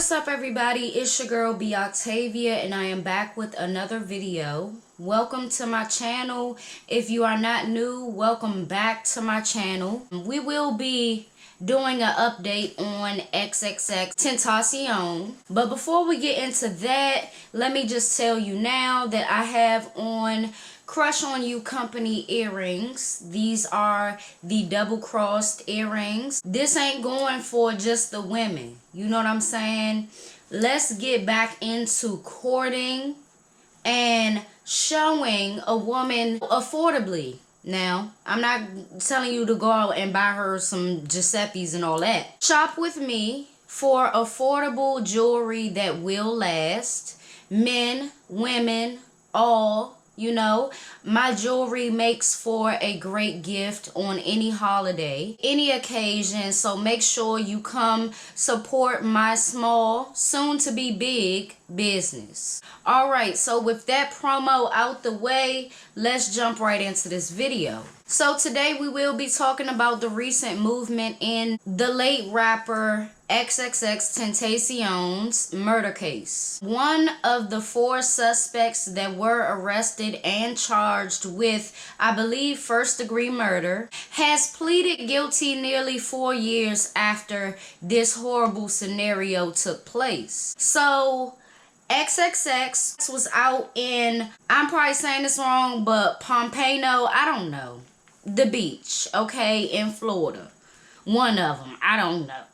What's up, everybody? It's your girl B Octavia, and I am back with another video. Welcome to my channel. If you are not new, welcome back to my channel. We will be doing an update on XXXTentacion. But before we get into that, let me just tell you now that I have on Crush on You Company earrings. These are the double-crossed earrings. This ain't going for just the women. You know what I'm saying? Let's get back into courting and showing a woman affordably. Now, I'm not telling you to go out and buy her some Giuseppe's and all that. Shop with me for affordable jewelry that will last. Men, women, all. You know, my jewelry makes for a great gift on any holiday, any occasion. So make sure you come support my small, soon to be big business. All right, so with that promo out the way, let's jump right into this video. So today we will be talking about the recent movement in the late rapper XXXTentacion's murder case. One of the 4 suspects that were arrested and charged with, I believe, first-degree murder, has pleaded guilty nearly 4 years after this horrible scenario took place. So XXX was out in, I'm probably saying this wrong, but Pompano, I don't know, the beach, okay, in Florida. One of them, I don't know.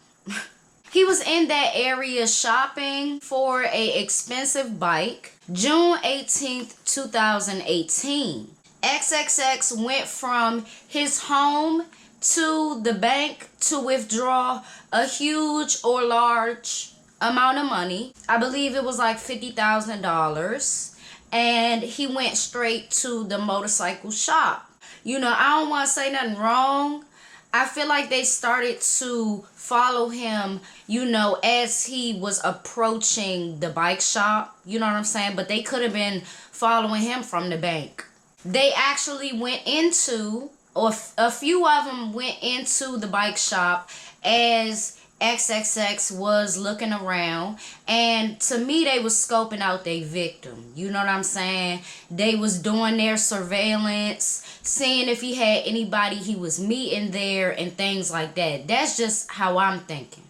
He was in that area shopping for an expensive bike. June 18th, 2018. XXX went from his home to the bank to withdraw a huge or large amount of money. I believe it was like $50,000. And he went straight to the motorcycle shop. You know, I don't want to say nothing wrong. I feel like they started to follow him, you know, as he was approaching the bike shop. You know what I'm saying? But they could have been following him from the bank. They actually went into, or a few of them went into the bike shop as XXX was looking around, and to me they was scoping out their victim. You know what I'm saying? They was doing their surveillance, seeing if he had anybody he was meeting there and things like that. That's just how I'm thinking.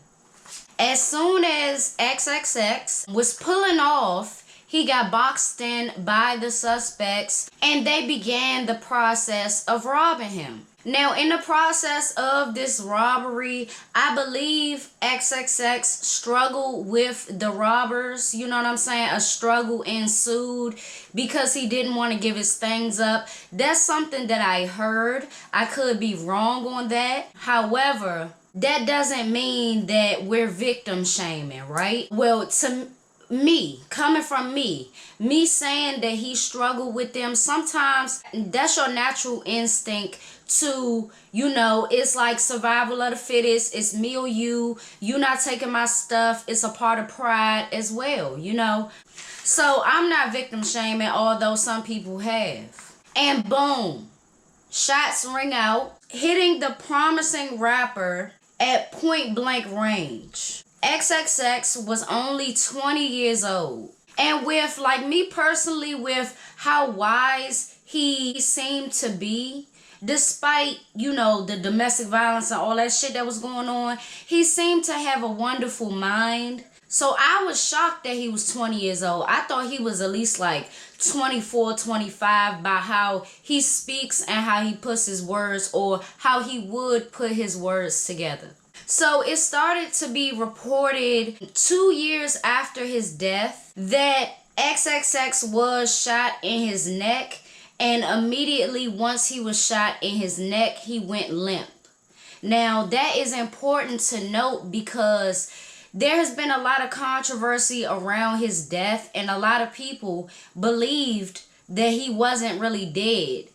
As soon as XXX was pulling off, he got boxed in by the suspects and they began the process of robbing him. Now, in the process of this robbery, I believe XXX struggled with the robbers. You know what I'm saying? A struggle ensued because he didn't want to give his things up. That's something that I heard. I could be wrong on that. However, that doesn't mean that we're victim shaming, right? Well, to me, coming from me saying that he struggled with them, sometimes that's your natural instinct to, you know, it's like survival of the fittest. It's me or you not taking my stuff. It's a part of pride as well, you know. So I'm not victim shaming, although some people have. And boom, shots ring out, hitting the promising rapper at point blank range. XXX was only 20 years old. And with, like me personally, with how wise he seemed to be, despite, you know, the domestic violence and all that shit that was going on, he seemed to have a wonderful mind. So I was shocked that he was 20 years old. I thought he was at least like 24, 25 by how he speaks and how he puts his words, or how he would put his words together. So it started to be reported 2 years after his death that XXX was shot in his neck, and immediately once he was shot in his neck, he went limp. Now that is important to note because there has been a lot of controversy around his death, and a lot of people believed that he wasn't really dead.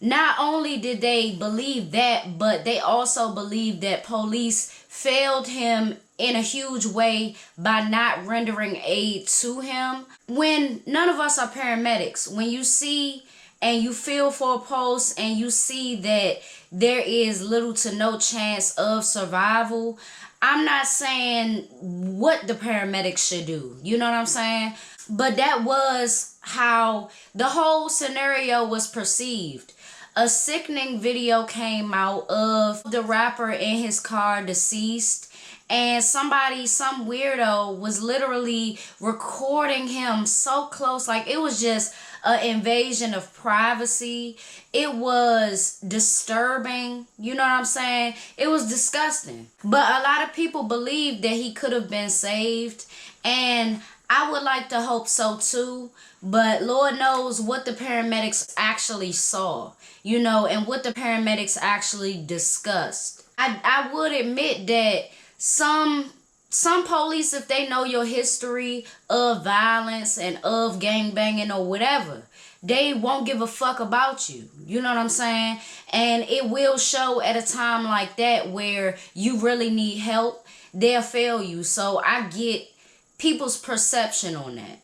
Not only did they believe that, but they also believed that police failed him in a huge way by not rendering aid to him. When none of us are paramedics, when you see and you feel for a pulse and you see that there is little to no chance of survival, I'm not saying what the paramedics should do. You know what I'm saying? But that was how the whole scenario was perceived. A sickening video came out of the rapper in his car deceased, and some weirdo was literally recording him so close. Like, it was just an invasion of privacy. It was disturbing. You know what I'm saying? It was disgusting. But a lot of people believe that he could have been saved, and I would like to hope so too. But Lord knows what the paramedics actually saw, you know, and what the paramedics actually discussed. I would admit that some police, if they know your history of violence and of gangbanging or whatever, they won't give a fuck about you. You know what I'm saying? And it will show at a time like that where you really need help. They'll fail you. So I get people's perception on that.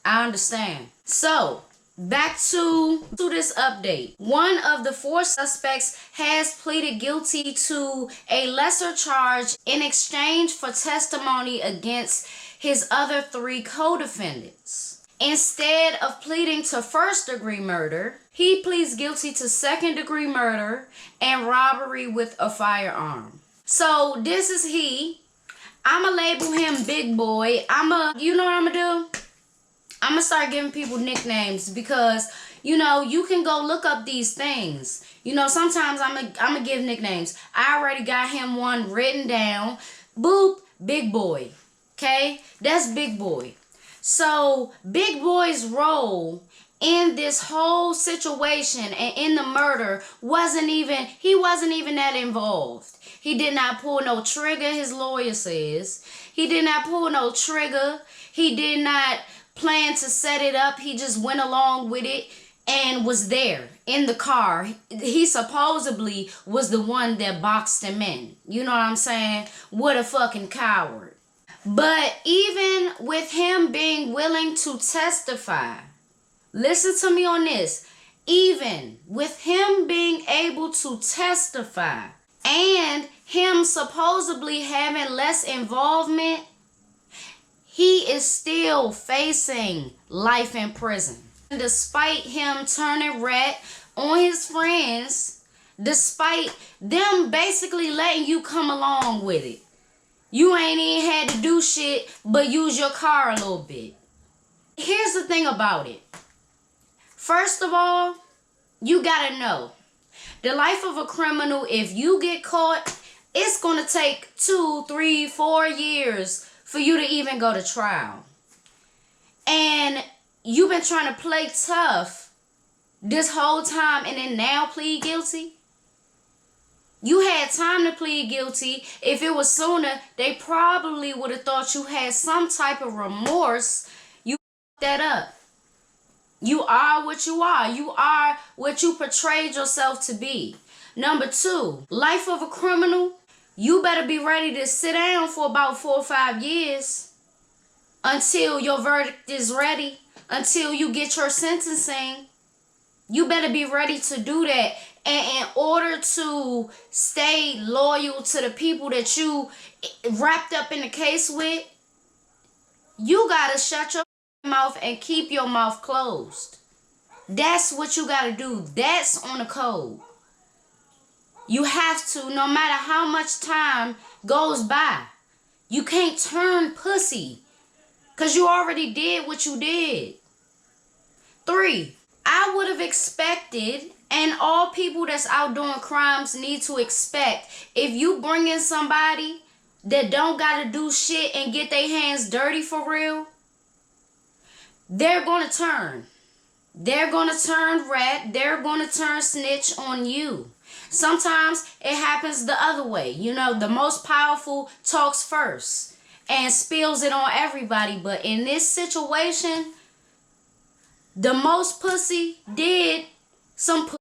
I understand. So, back to this update. One of the 4 suspects has pleaded guilty to a lesser charge in exchange for testimony against his other 3 co-defendants. Instead of pleading to first-degree murder, he pleads guilty to second-degree murder and robbery with a firearm. So, this is he. I'ma label him Big Boy. You know what I'm gonna do? I'm gonna start giving people nicknames because, you know, you can go look up these things. You know, sometimes I'm gonna give nicknames. I already got him one written down. Boop, Big Boy. Okay? That's Big Boy. So, Big Boy's role in this whole situation and in the murder he wasn't even that involved. He did not pull no trigger, his lawyer says. He did not pull no trigger. He did not plan to set it up. He just went along with it and was there in the car. He supposedly was the one that boxed him in. You know what I'm saying? What a fucking coward. But even with him being willing to testify, listen to me on this. Even with him being able to testify and him supposedly having less involvement, he is still facing life in prison. Despite him turning rat on his friends, despite them basically letting you come along with it. You ain't even had to do shit but use your car a little bit. Here's the thing about it. First of all, you gotta know, the life of a criminal, if you get caught, it's gonna take 2, 3, 4 years for you to even go to trial. And you've been trying to play tough this whole time and then now plead guilty? You had time to plead guilty. If it was sooner, they probably would have thought you had some type of remorse. You that up. You are what you are. You are what you portrayed yourself to be. Number 2, life of a criminal. You better be ready to sit down for about 4 or 5 years until your verdict is ready, until you get your sentencing. You better be ready to do that. And in order to stay loyal to the people that you wrapped up in the case with, you gotta shut your mouth and keep your mouth closed. That's what you gotta do. That's on the code. You have to, no matter how much time goes by. You can't turn pussy because you already did what you did. 3, I would have expected, and all people that's out doing crimes need to expect, if you bring in somebody that don't gotta do shit and get their hands dirty for real, they're gonna turn. They're gonna turn rat. They're gonna turn snitch on you. Sometimes it happens the other way. You know, the most powerful talks first and spills it on everybody. But in this situation, the most pussy did some pussy.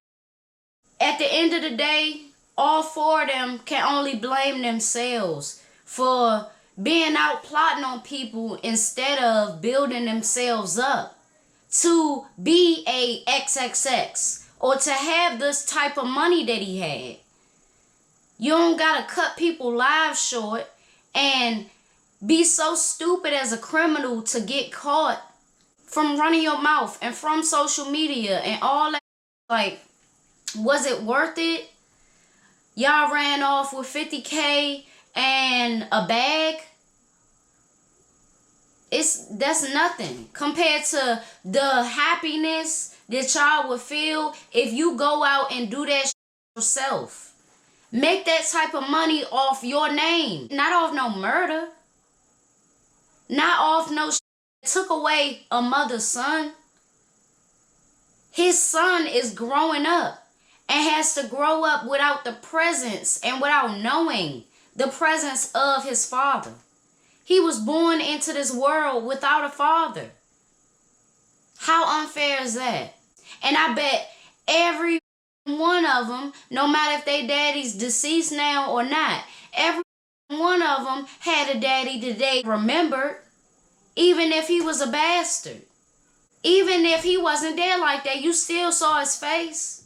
At the end of the day, all 4 of them can only blame themselves for being out plotting on people instead of building themselves up to be a XXX or to have this type of money that he had. You don't gotta cut people lives short and be so stupid as a criminal to get caught from running your mouth and from social media and all that. Like, was it worth it? Y'all ran off with 50K and a bag. That's nothing compared to the happiness that y'all would feel if you go out and do that yourself. Make that type of money off your name, not off no murder, not off no took away a mother's son. His son is growing up and has to grow up without the presence and without knowing the presence of his father. He was born into this world without a father. How unfair is that? And I bet every one of them, no matter if they daddy's deceased now or not, every one of them had a daddy that they remembered, even if he was a bastard. Even if he wasn't there like that, you still saw his face.